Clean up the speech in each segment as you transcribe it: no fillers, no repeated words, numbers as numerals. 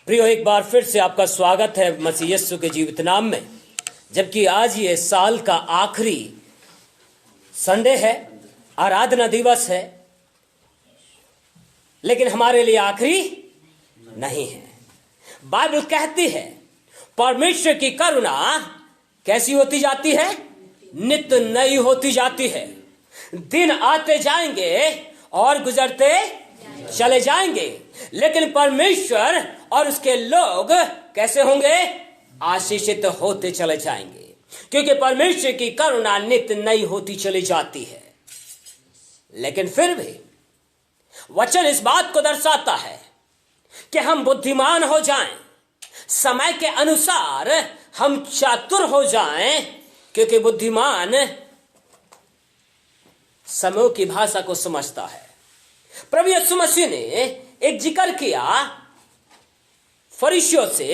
प्रियो, एक बार फिर से आपका स्वागत है मसीह यीशु के जीवित नाम में। जबकि आज ये साल का आखिरी संडे है, आराधना दिवस है, लेकिन हमारे लिए आखिरी नहीं है। बाइबल कहती है परमेश्वर की करुणा कैसी होती जाती है? नित्य नई होती जाती है। दिन आते जाएंगे और गुजरते चले जाएंगे, लेकिन परमेश्वर और उसके लोग कैसे होंगे? आशीषित होते चले जाएंगे, क्योंकि परमेश्वर की करुणा नित्य नई होती चली जाती है। लेकिन फिर भी वचन इस बात को दर्शाता है कि हम बुद्धिमान हो जाएं, समय के अनुसार हम चातुर हो जाएं, क्योंकि बुद्धिमान समय की भाषा को समझता है। प्रभु यीशु मसीह ने एक जिक्र किया फरीसियों से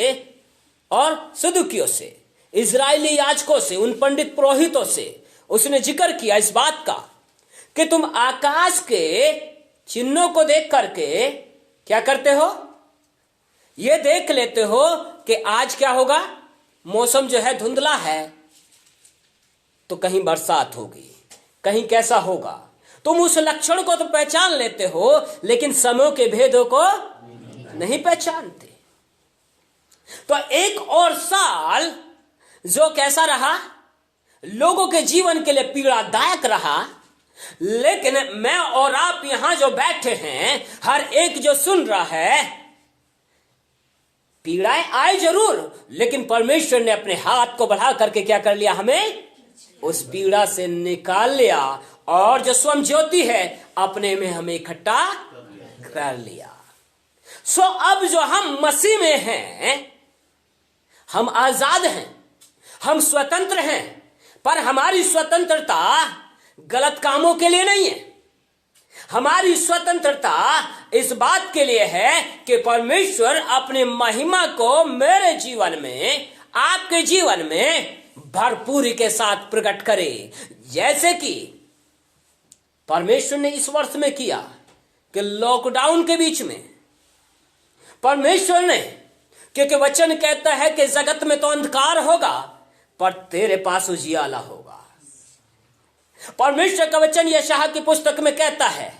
और सदूकियों से, इजरायली याजकों से, उन पंडित पुरोहितों से। उसने जिक्र किया इस बात का कि तुम आकाश के चिन्हों को देख करके क्या करते हो? ये देख लेते हो कि आज क्या होगा। मौसम जो है धुंधला है, तो कहीं बरसात होगी, कहीं कैसा होगा। तुम उस लक्षण को तो पहचान लेते हो, लेकिन समय के भेदों को नहीं पहचानते। तो एक और साल जो कैसा रहा, लोगों के जीवन के लिए पीड़ादायक रहा। लेकिन मैं और आप यहां जो बैठे हैं, हर एक जो सुन रहा है, पीड़ाएं आए जरूर, लेकिन परमेश्वर ने अपने हाथ को बढ़ा करके क्या कर लिया? हमें उस पीड़ा से निकाल लिया, और जो स्वयं ज्योति है अपने में हमें इकट्ठा कर लिया। सो अब जो हम मसीह में हैं, हम आजाद हैं, हम स्वतंत्र हैं। पर हमारी स्वतंत्रता गलत कामों के लिए नहीं है। हमारी स्वतंत्रता इस बात के लिए है कि परमेश्वर अपने महिमा को मेरे जीवन में, आपके जीवन में भरपूरी के साथ प्रकट करे। जैसे कि परमेश्वर ने इस वर्ष में किया कि लॉकडाउन के बीच में परमेश्वर ने, क्योंकि वचन कहता है कि जगत में तो अंधकार होगा, पर तेरे पास उजियाला होगा। परमेश्वर का वचन यशायाह की पुस्तक में कहता है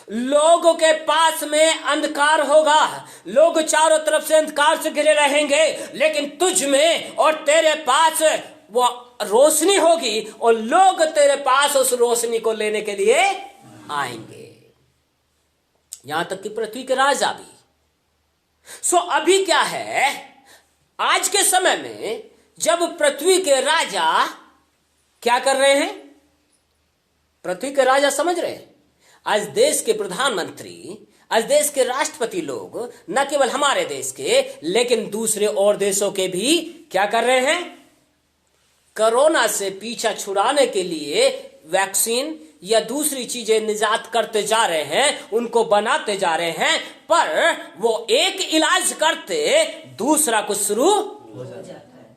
लोगों के पास में अंधकार होगा, लोग चारों तरफ से अंधकार से घिरे रहेंगे, लेकिन तुझ में और तेरे पास वो रोशनी होगी, और लोग तेरे पास उस रोशनी को लेने के लिए आएंगे, यहां तक कि पृथ्वी के राजा भी। सो अभी क्या है, आज के समय में जब पृथ्वी के राजा क्या कर रहे हैं? पृथ्वी के राजा समझ रहे हैं। आज देश के प्रधानमंत्री, आज देश के राष्ट्रपति लोग, न केवल हमारे देश के लेकिन दूसरे और देशों के भी क्या कर रहे हैं? कोरोना से पीछा छुड़ाने के लिए वैक्सीन या दूसरी चीजें निजात करते जा रहे हैं, उनको बनाते जा रहे हैं। पर वो एक इलाज करते दूसरा कुछ शुरू हो जाता है।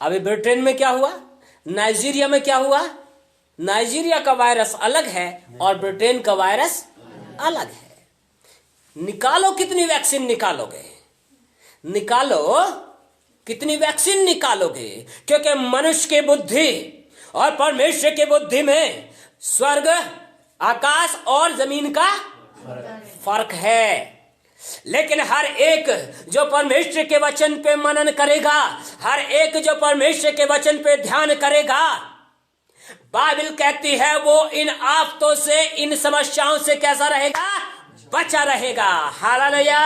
अभी ब्रिटेन में क्या हुआ, नाइजीरिया में क्या हुआ? नाइजीरिया का वायरस अलग है और ब्रिटेन का वायरस अलग है। निकालो कितनी वैक्सीन निकालोगे, निकालो कितनी वैक्सीन निकालोगे, क्योंकि मनुष्य की बुद्धि और परमेश्वर की बुद्धि में स्वर्ग, आकाश और जमीन का फर्क है। लेकिन हर एक जो परमेश्वर के वचन पे मनन करेगा, हर एक जो परमेश्वर के वचन पे ध्यान करेगा, बाइबल कहती है वो इन आफतों से, इन समस्याओं से कैसा रहेगा? बचा रहेगा। हालेलुया,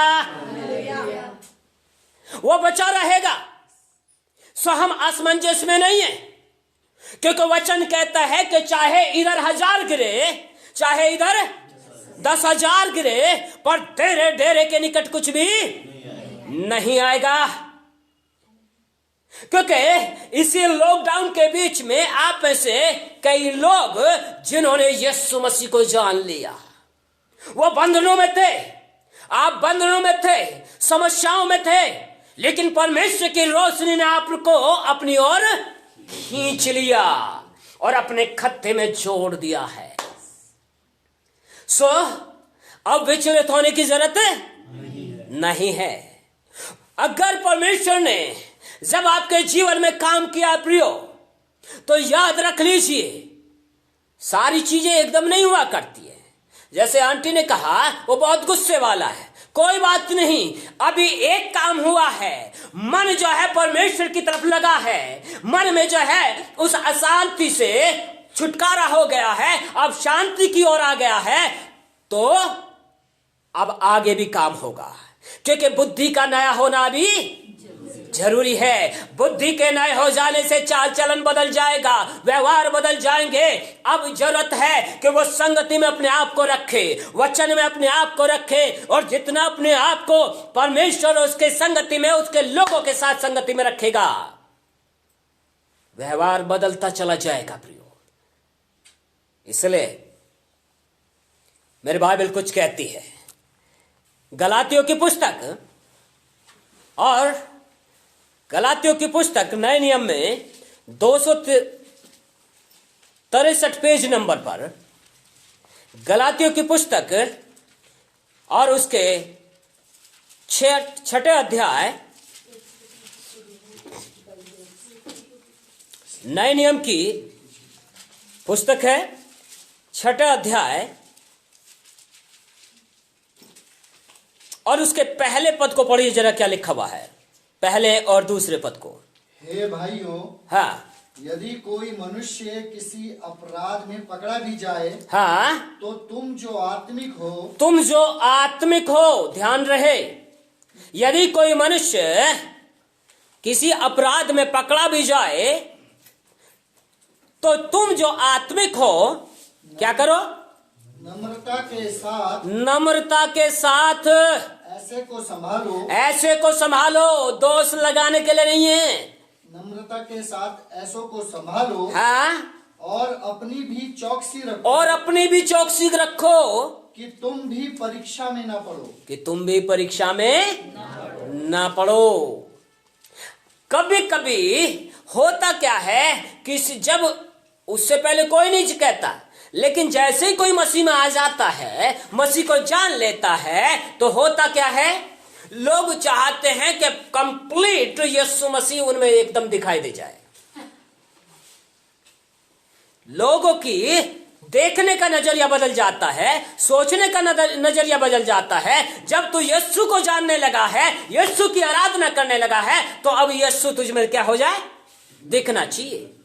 वो बचा रहेगा। सो हम असमंजस में नहीं है, क्योंकि वचन कहता है कि चाहे इधर 1000 गिरे, चाहे इधर 10,000 गिरे, पर तेरे डेरे के निकट कुछ भी नहीं आएगा। क्योंकि इसी लॉकडाउन के बीच में आप में से कई लोग जिन्होंने यीशु मसीह को जान लिया, वो बंधनों में थे, आप बंधनों में थे, समस्याओं में थे, लेकिन परमेश्वर की रोशनी ने आपको अपनी ओर खींच लिया और अपने खत्ते में जोड़ दिया है। सो अब विचलित होने की जरूरत नहीं है। अगर परमेश्वर ने जब आपके जीवन में काम किया प्रियो, तो याद रख लीजिए सारी चीजें एकदम नहीं हुआ करती है। जैसे आंटी ने कहा वो बहुत गुस्से वाला है, कोई बात नहीं, अभी एक काम हुआ है, मन जो है परमेश्वर की तरफ लगा है, मन में जो है उस अशांति से छुटकारा हो गया है, अब शांति की ओर आ गया है, तो अब आगे भी काम होगा, क्योंकि बुद्धि का नया होना भी जरूरी है। बुद्धि के नए हो जाने से चाल चलन बदल जाएगा, व्यवहार बदल जाएंगे। अब जरूरत है कि वो संगति में अपने आप को रखे, वचन में अपने आप को रखे, और जितना अपने आप को परमेश्वर और उसके संगति में, उसके लोगों के साथ संगति में रखेगा, व्यवहार बदलता चला जाएगा प्रियो। इसलिए मेरी बाइबल कुछ कहती है, गलातियों की पुस्तक और गलातियों की पुस्तक नए नियम में 263 पेज नंबर पर गलातियों की पुस्तक और उसके 6ठे अध्याय, नए नियम की पुस्तक है, 6ठा अध्याय और उसके पहले पद को पढ़िए जरा, क्या लिखा हुआ है पहले और दूसरे पद को। हे भाइयों, हाँ, यदि कोई मनुष्य किसी अपराध में पकड़ा भी जाए, हाँ, तो तुम जो आत्मिक हो, ध्यान रहे, यदि कोई मनुष्य किसी अपराध में पकड़ा भी जाए, तो तुम जो आत्मिक हो क्या करो? नम्रता के साथ ऐसे को संभालो, दोष लगाने के लिए नहीं है। नम्रता के साथ ऐसों को संभालो, हाँ, और अपनी भी चौकसी रखो, कि तुम भी परीक्षा में ना पड़ो। कभी कभी होता क्या है कि जब उससे पहले कोई नहीं कहता, लेकिन जैसे ही कोई मसीह में आ जाता है, मसीह को जान लेता है, तो होता क्या है, लोग चाहते हैं कि कंप्लीट यीशु मसीह उनमें एकदम दिखाई दे जाए। लोगों की देखने का नजरिया बदल जाता है, सोचने का नजरिया बदल जाता है। जब तू यीशु को जानने लगा है, यीशु की आराधना करने लगा है, तो अब यीशु तुझ में क्या हो जाए? दिखना चाहिए।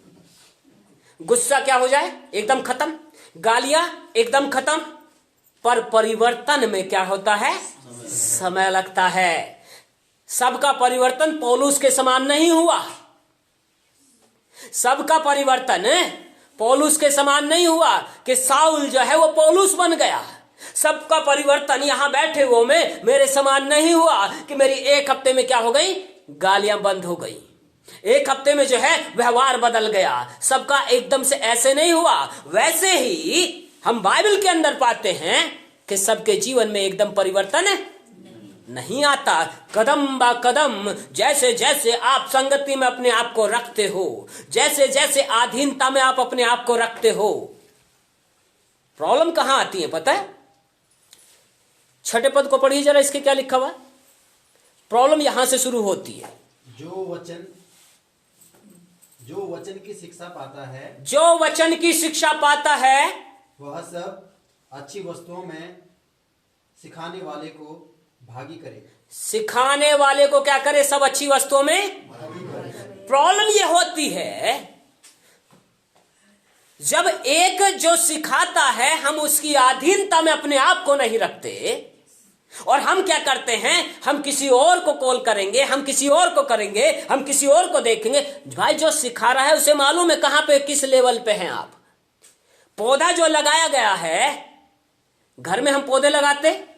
गुस्सा क्या हो जाए? एकदम खत्म, गालियां एकदम खत्म। पर परिवर्तन में क्या होता है? समय लगता है। सबका परिवर्तन पौलुस के समान नहीं हुआ। सबका परिवर्तन पौलुस के समान नहीं हुआ कि साउल जो है वो पौलुस बन गया। सबका परिवर्तन यहां बैठे हुए में मेरे समान नहीं हुआ कि मेरी एक हफ्ते में क्या हो गई? गालियां बंद हो गई। एक हफ्ते में जो है व्यवहार बदल गया। सबका एकदम से ऐसे नहीं हुआ। वैसे ही हम बाइबल के अंदर पाते हैं कि सबके जीवन में एकदम परिवर्तन नहीं आता। कदम बा कदम, जैसे जैसे आप संगति में अपने आप को रखते हो, जैसे जैसे अधीनता में आप अपने आप को रखते हो, प्रॉब्लम कहां आती है पता है? 6ठे पद को पढ़िए जरा, इसके क्या लिखा हुआ? प्रॉब्लम यहां से शुरू होती है। जो वचन की शिक्षा पाता है, वह सब अच्छी वस्तुओं में सिखाने वाले को भागी करे। सिखाने वाले को क्या करे? सब अच्छी वस्तुओं में। प्रॉब्लम यह होती है, जब एक जो सिखाता है हम उसकी अधीनता में अपने आप को नहीं रखते, और हम क्या करते हैं? हम किसी और को कॉल करेंगे, हम किसी और को करेंगे, हम किसी और को देखेंगे। भाई जो सिखा रहा है उसे मालूम है कहां पे, किस लेवल पे हैं आप। पौधा जो लगाया गया है, घर में हम पौधे लगाते,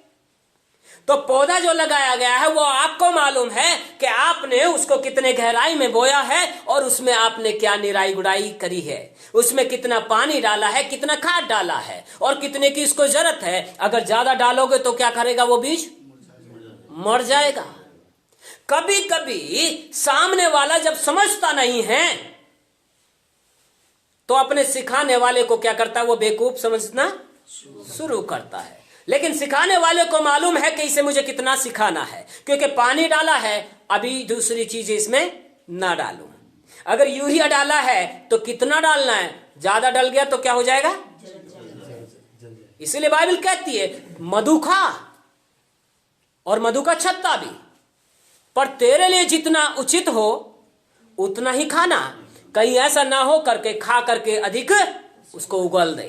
तो पौधा जो लगाया गया है वो आपको मालूम है कि आपने उसको कितने गहराई में बोया है, और उसमें आपने क्या निराई गुड़ाई करी है, उसमें कितना पानी डाला है, कितना खाद डाला है, और कितने की इसको जरूरत है। अगर ज्यादा डालोगे तो क्या करेगा? वो बीज मर जाएगा। कभी कभी सामने वाला जब समझता नहीं है तो अपने सिखाने वाले को क्या करता है? वो बेवकूफ समझना शुरू करता है। लेकिन सिखाने वाले को मालूम है कि इसे मुझे कितना सिखाना है, क्योंकि पानी डाला है, अभी दूसरी चीज इसमें ना डालूं। अगर यूरिया डाला है तो कितना डालना है, ज्यादा डल गया तो क्या हो जाएगा, इसलिए बाइबल कहती है मधु खा और मधु का छत्ता भी, पर तेरे लिए जितना उचित हो उतना ही खाना, कहीं ऐसा ना हो करके खा करके अधिक उसको उगल दे।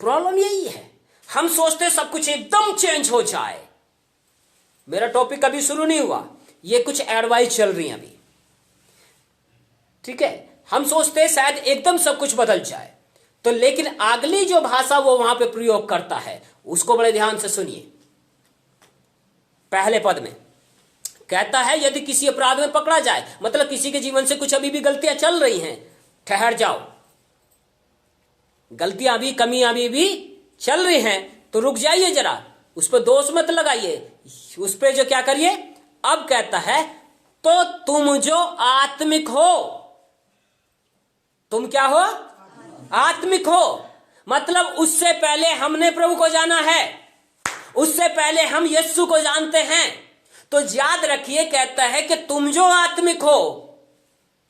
प्रॉब्लम यही है, हम सोचते सब कुछ एकदम चेंज हो जाए। मेरा टॉपिक अभी शुरू नहीं हुआ, ये कुछ एडवाइस चल रही है अभी, ठीक है। हम सोचते शायद एकदम सब कुछ बदल जाए, तो लेकिन अगली जो भाषा वो वहां पे प्रयोग करता है उसको बड़े ध्यान से सुनिए। पहले पद में कहता है यदि किसी अपराध में पकड़ा जाए, मतलब किसी के जीवन से कुछ अभी भी गलतियां चल रही हैं, ठहर जाओ, गलतियां भी, कमियां भी चल रही हैं तो रुक जाइए जरा, उस पर दोष मत लगाइए, उस पर जो क्या करिए। अब कहता है तो तुम जो आत्मिक हो, तुम क्या हो, आत्मिक हो, मतलब उससे पहले हमने प्रभु को जाना है, उससे पहले हम यीशु को जानते हैं। तो याद रखिए, कहता है कि तुम जो आत्मिक हो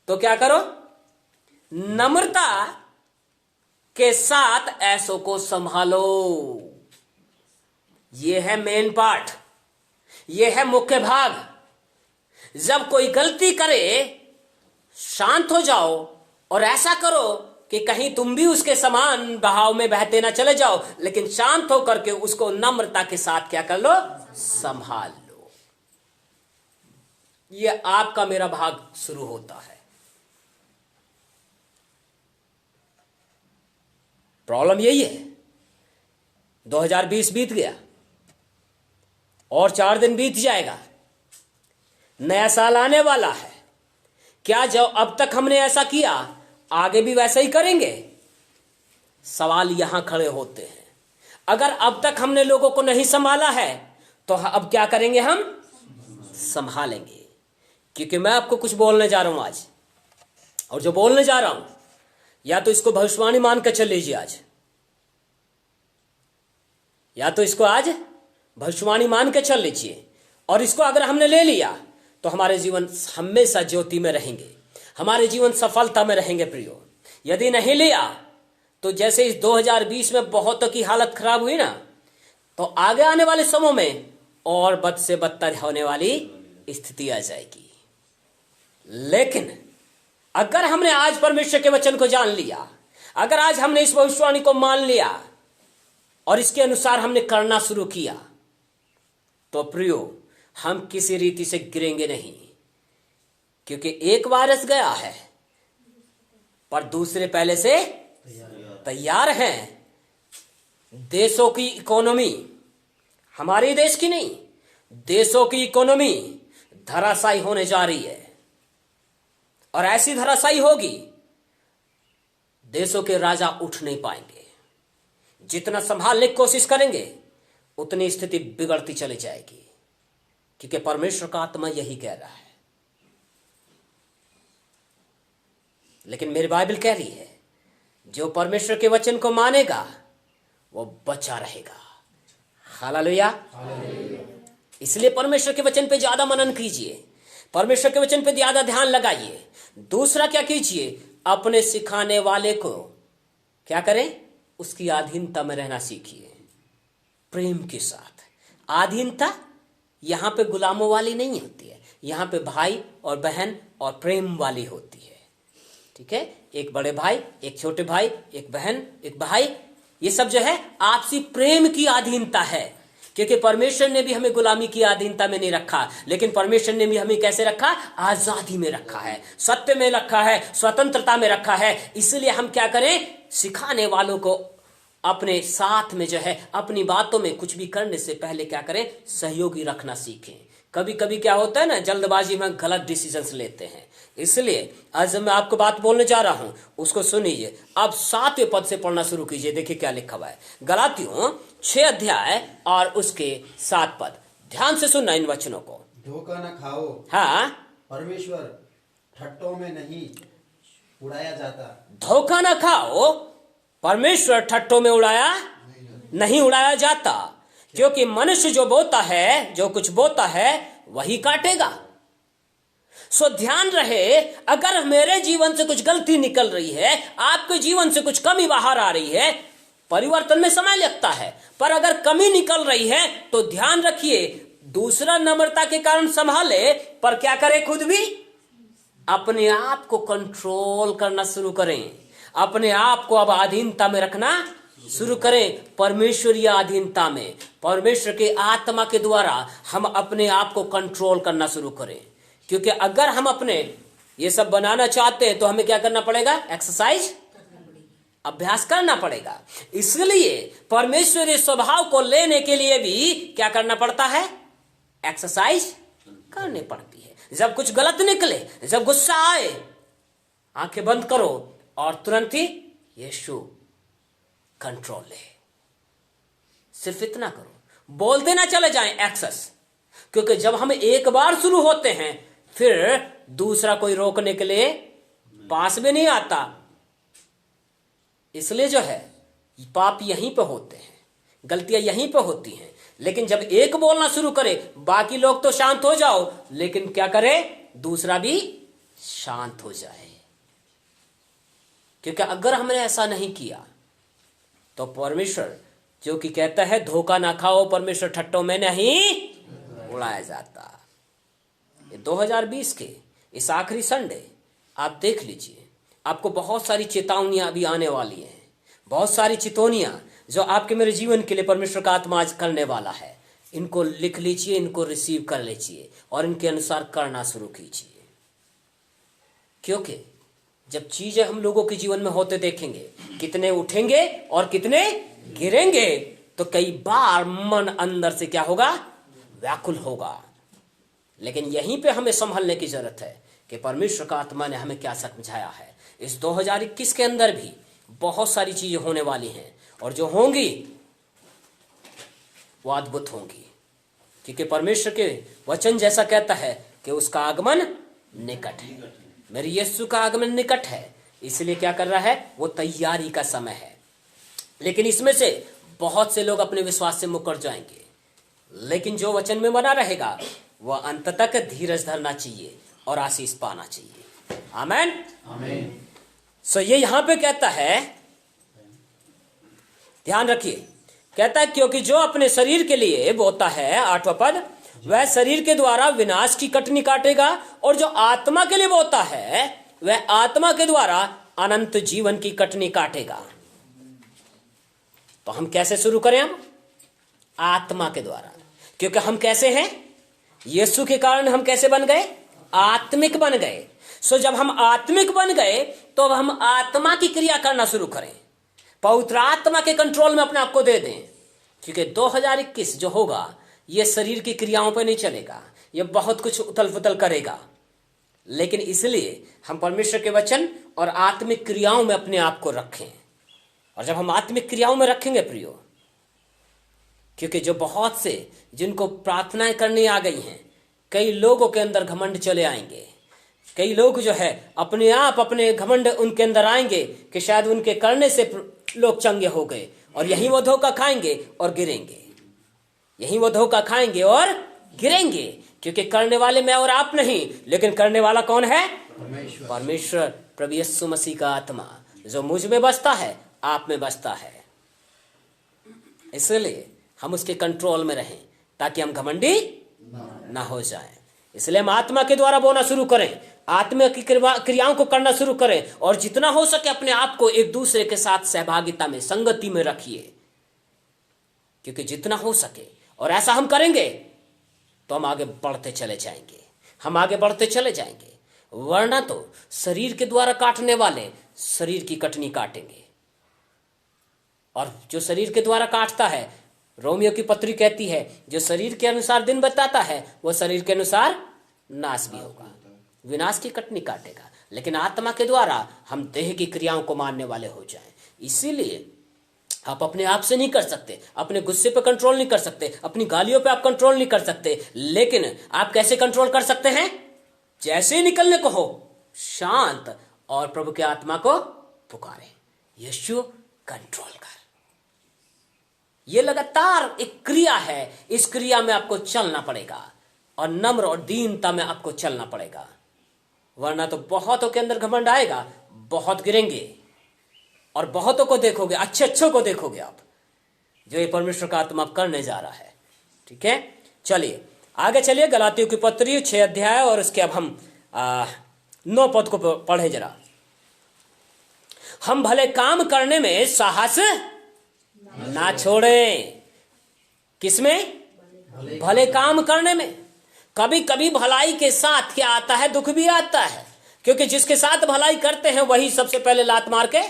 तो क्या करो, नम्रता के साथ ऐसों को संभालो। यह है मेन पार्ट, यह है मुख्य भाग। जब कोई गलती करे शांत हो जाओ और ऐसा करो कि कहीं तुम भी उसके समान बहाव में बहते ना चले जाओ, लेकिन शांत होकर के उसको नम्रता के साथ क्या कर लो, संभाल लो। ये आपका मेरा भाग शुरू होता है। प्रॉब्लम यही है, 2020 बीत गया और 4 दिन बीत जाएगा, नया साल आने वाला है। क्या जो अब तक हमने ऐसा किया आगे भी वैसा ही करेंगे? सवाल यहां खड़े होते हैं। अगर अब तक हमने लोगों को नहीं संभाला है तो अब क्या करेंगे, हम संभालेंगे। क्योंकि मैं आपको कुछ बोलने जा रहा हूं आज, और जो बोलने जा रहा हूं या तो इसको भविष्यवाणी मान कर चल लीजिए आज, या तो इसको आज भविष्यवाणी मान के चल लीजिए, और इसको अगर हमने ले लिया तो हमारे जीवन हमेशा ज्योति में रहेंगे, हमारे जीवन सफलता में रहेंगे प्रियो। यदि नहीं लिया तो जैसे इस 2020 में बहुतों की हालत खराब हुई ना, तो आगे आने वाले समय में और बद से बदतर होने वाली स्थिति आ जाएगी। लेकिन अगर हमने आज परमेश्वर के वचन को जान लिया, अगर आज हमने इस भविष्यवाणी को मान लिया और इसके अनुसार हमने करना शुरू किया, तो प्रियो हम किसी रीति से गिरेंगे नहीं। क्योंकि एक वायरस गया है पर दूसरे पहले से तैयार हैं। देशों की इकोनॉमी, हमारे देश की नहीं, देशों की इकोनॉमी धराशायी होने जा रही है, और ऐसी धराशायी होगी देशों के राजा उठ नहीं पाएंगे। जितना संभालने की कोशिश करेंगे उतनी स्थिति बिगड़ती चली जाएगी, क्योंकि परमेश्वर का आत्मा यही कह रहा है। लेकिन मेरी बाइबल कह रही है जो परमेश्वर के वचन को मानेगा वो बचा रहेगा। हालेलुया। इसलिए परमेश्वर के वचन पे ज्यादा मनन कीजिए, परमेश्वर के वचन पे ज्यादा ध्यान लगाइए। दूसरा क्या कीजिए, अपने सिखाने वाले को क्या करें, उसकी अधीनता में रहना सीखिए, प्रेम के साथ। अधीनता यहां पे गुलामों वाली नहीं होती है, यहां पे भाई और बहन और प्रेम वाली होती है। ठीक है, एक बड़े भाई, एक छोटे भाई, एक बहन, एक भाई, ये सब जो है आपसी प्रेम की अधीनता है। क्योंकि परमेश्वर ने भी हमें गुलामी की अधीनता में नहीं रखा, लेकिन परमेश्वर ने भी हमें कैसे रखा, आजादी में रखा है, सत्य में रखा है, स्वतंत्रता में रखा है। इसलिए हम क्या करें, सिखाने वालों को अपने साथ में जो है, अपनी बातों में कुछ भी करने से पहले क्या करें, सहयोगी रखना सीखें। कभी कभी क्या होता है ना, जल्दबाजी में गलत डिसीजंस लेते हैं। इसलिए आज मैं आपको बात बोलने जा रहा हूं, उसको सुनिए। अब 7वें पद से पढ़ना शुरू कीजिए। देखिए क्या लिखा हुआ है, गलातियों 6 अध्याय और उसके 7 पद। ध्यान से सुनना इन वचनों को। धोखा न खाओ, हाँ, परमेश्वर ठट्टों में नहीं उड़ाया जाता। धोखा न खाओ, परमेश्वर ठट्टों में उड़ाया नहीं उड़ाया जाता, क्योंकि मनुष्य जो बोता है, जो कुछ बोता है वही काटेगा। सो ध्यान रहे, अगर मेरे जीवन से कुछ गलती निकल रही है, आपके जीवन से कुछ कमी बाहर आ रही है, परिवर्तन में समय लगता है, पर अगर कमी निकल रही है तो ध्यान रखिए, दूसरा नम्रता के कारण संभाले, पर क्या करें, खुद भी अपने आप को कंट्रोल करना शुरू करें, अपने आप को अब अधीनता में रखना शुरू करें, परमेश्वरीय अधीनता में, परमेश्वर के आत्मा के द्वारा हम अपने आप को कंट्रोल करना शुरू करें। क्योंकि अगर हम अपने ये सब बनाना चाहते हैं तो हमें क्या करना पड़ेगा, एक्सरसाइज, अभ्यास करना पड़ेगा। इसलिए परमेश्वरीय स्वभाव को लेने के लिए भी क्या करना पड़ता है, एक्सरसाइज करनी पड़ती है। जब कुछ गलत निकले, जब गुस्सा आए, आंखें बंद करो और तुरंत ही यीशु कंट्रोल ले, सिर्फ इतना करो, बोलते ना चले जाएं एक्सेस, क्योंकि जब हम एक बार शुरू होते हैं फिर दूसरा कोई रोकने के लिए पास भी नहीं आता। इसलिए जो है पाप यहीं पे होते हैं, गलतियां यहीं पे होती हैं। लेकिन जब एक बोलना शुरू करे, बाकी लोग तो शांत हो जाओ, लेकिन क्या करे, दूसरा भी शांत हो जाए। क्योंकि अगर हमने ऐसा नहीं किया तो परमेश्वर जो कि कहता है धोखा ना खाओ, परमेश्वर ठट्टों में नहीं उड़ाया जाता। 2020 के इस आखिरी संडे आप देख लीजिए, आपको बहुत सारी चेतावनियां अभी आने वाली हैं, बहुत सारी चितौनियां जो आपके मेरे जीवन के लिए परमेश्वर का आत्मा आज करने वाला है। इनको लिख लीजिए, इनको रिसीव कर लीजिए और इनके अनुसार करना शुरू कीजिए। क्योंकि जब चीजें हम लोगों के जीवन में होते देखेंगे, कितने उठेंगे और कितने गिरेंगे, तो कई बार मन अंदर से क्या होगा, व्याकुल होगा। लेकिन यहीं पे हमें संभलने की जरूरत है कि परमेश्वर का आत्मा ने हमें क्या समझाया है। इस 2021 के अंदर भी बहुत सारी चीजें होने वाली हैं, और जो होंगी वो अद्भुत होंगी, क्योंकि परमेश्वर के वचन जैसा कहता है कि उसका आगमन निकट है। मेरे यीशु का आगमन निकट है, इसलिए क्या कर रहा है, वो तैयारी का समय है। लेकिन इसमें से बहुत से लोग अपने विश्वास से मुकर जाएंगे, लेकिन जो वचन में बना रहेगा वह अंत तक धीरज धरना चाहिए और आशीष पाना चाहिए। आमेन, आमेन। सो ये यहां पे कहता है, ध्यान रखिए, कहता है क्योंकि जो अपने शरीर के लिए बोता है, 8वां पद, वह शरीर के द्वारा विनाश की कटनी काटेगा, और जो आत्मा के लिए बोता है वह आत्मा के द्वारा अनंत जीवन की कटनी काटेगा। तो हम कैसे शुरू करें, हम आत्मा के द्वारा, क्योंकि हम कैसे हैं, यीशु के कारण हम कैसे बन गए, आत्मिक बन गए। सो जब हम आत्मिक बन गए तो अब हम आत्मा की क्रिया करना शुरू करें, पवित्र आत्मा के कंट्रोल में अपने आप को दे दें। क्योंकि 2021 जो होगा ये शरीर की क्रियाओं पर नहीं चलेगा, ये बहुत कुछ उथल पुथल करेगा। लेकिन इसलिए हम परमेश्वर के वचन और आत्मिक क्रियाओं में अपने आप को रखें। और जब हम आत्मिक क्रियाओं में रखेंगे प्रियो, क्योंकि जो बहुत से जिनको प्रार्थनाएं करनी आ गई हैं, कई लोगों के अंदर घमंड चले आएंगे, कई लोग जो है अपने आप अपने घमंड उनके अंदर आएंगे कि शायद उनके करने से लोग चंगे हो गए, और यहीं वो धोखा खाएंगे और गिरेंगे, यहीं वो धोखा खाएंगे और गिरेंगे। क्योंकि करने वाले मैं और आप नहीं, लेकिन करने वाला कौन है, परमेश्वर प्रभु यीशु मसीह का आत्मा जो मुझ में बसता है, आप में बसता है। इसलिए हम उसके कंट्रोल में रहें ताकि हम घमंडी ना हो जाएं। इसलिए हम आत्मा के द्वारा बोलना शुरू करें, आत्मा की क्रियाओं को करना शुरू करें, और जितना हो सके अपने आप को एक दूसरे के साथ सहभागिता में, संगति में रखिए। क्योंकि जितना हो सके, और ऐसा हम करेंगे तो हम आगे बढ़ते चले जाएंगे, हम आगे बढ़ते चले जाएंगे। वरना तो शरीर के द्वारा काटने वाले शरीर की कटनी काटेंगे, और जो शरीर के द्वारा काटता है, रोमियो की पत्री कहती है, जो शरीर के अनुसार दिन बताता है वह शरीर के अनुसार नाश भी होगा, विनाश की कटनी काटेगा। लेकिन आत्मा के द्वारा हम देह की क्रियाओं को मानने वाले हो जाएं। इसीलिए आप अपने आप से नहीं कर सकते, अपने गुस्से पे कंट्रोल नहीं कर सकते, अपनी गालियों पे आप कंट्रोल नहीं कर सकते, लेकिन आप कैसे कंट्रोल कर सकते हैं, जैसे ही निकलने को हो शांत और प्रभु के आत्मा को पुकारें, यीशु कंट्रोल कर, ये लगातार एक क्रिया है, इस क्रिया में आपको चलना पड़ेगा और नम्र और दीनता में आपको चलना पड़ेगा, वरना तो बहुतों के अंदर घमंड आएगा, बहुत गिरेंगे और बहुतों को देखोगे, अच्छे को देखोगे आप, जो ये परमेश्वर का आत्मा करने जा रहा है। ठीक है, चलिए आगे चलिए, गलातियों की पत्री 6 अध्याय और उसके अब हम 9 पद को पढ़े जरा। हम भले काम करने में साहस ना छोड़ें। किसमें? भले काम करने में। कभी कभी भलाई के साथ क्या आता है? दुख भी आता है, क्योंकि जिसके साथ भलाई करते हैं वही सबसे पहले लात मार के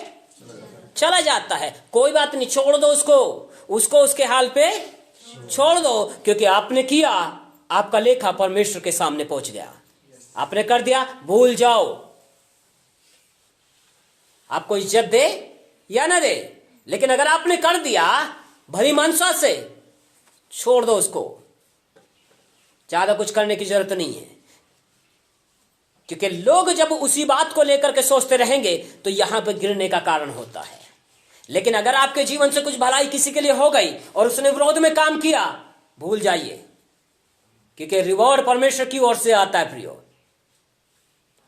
चला जाता है। कोई बात नहीं, छोड़ दो उसको उसके हाल पे छोड़ दो, क्योंकि आपने किया, आपका लेखा परमेश्वर के सामने पहुंच गया। आपने कर दिया, भूल जाओ। आपको इज्जत दे या ना दे, लेकिन अगर आपने कर दिया भली मनसा से, छोड़ दो उसको, ज्यादा कुछ करने की जरूरत नहीं है। क्योंकि लोग जब उसी बात को लेकर के सोचते रहेंगे तो यहां पर गिरने का कारण होता है। लेकिन अगर आपके जीवन से कुछ भलाई किसी के लिए हो गई और उसने विरोध में काम किया, भूल जाइए, क्योंकि रिवॉर्ड परमेश्वर की ओर से आता है प्रियो।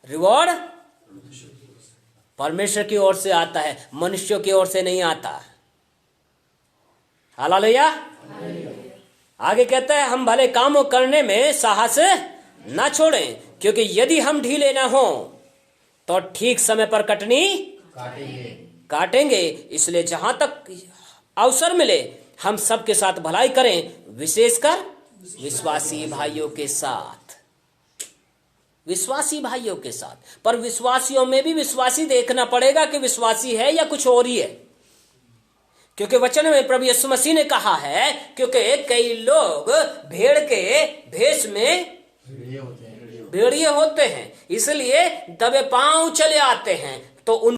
रिवॉर्ड परमेश्वर की ओर से आता है, मनुष्यों की ओर से नहीं आता। हालेलुया। आगे कहता है, हम भले कामों करने में साहस ना छोड़ें, क्योंकि यदि हम ढीले ना हो तो ठीक समय पर कटनी काटेंगे। इसलिए जहां तक अवसर मिले हम सबके साथ भलाई करें, विशेषकर विश्वासी भाइयों के साथ। विश्वासी भाइयों के साथ, पर विश्वासियों में भी विश्वासी देखना पड़ेगा कि विश्वासी है या कुछ और ही है। क्योंकि वचन में प्रभु यीशु मसीह ने कहा है, क्योंकि कई लोग भेड़ के भेष में भेड़िए होते हैं, इसलिए दबे पांव चले आते हैं, तो उन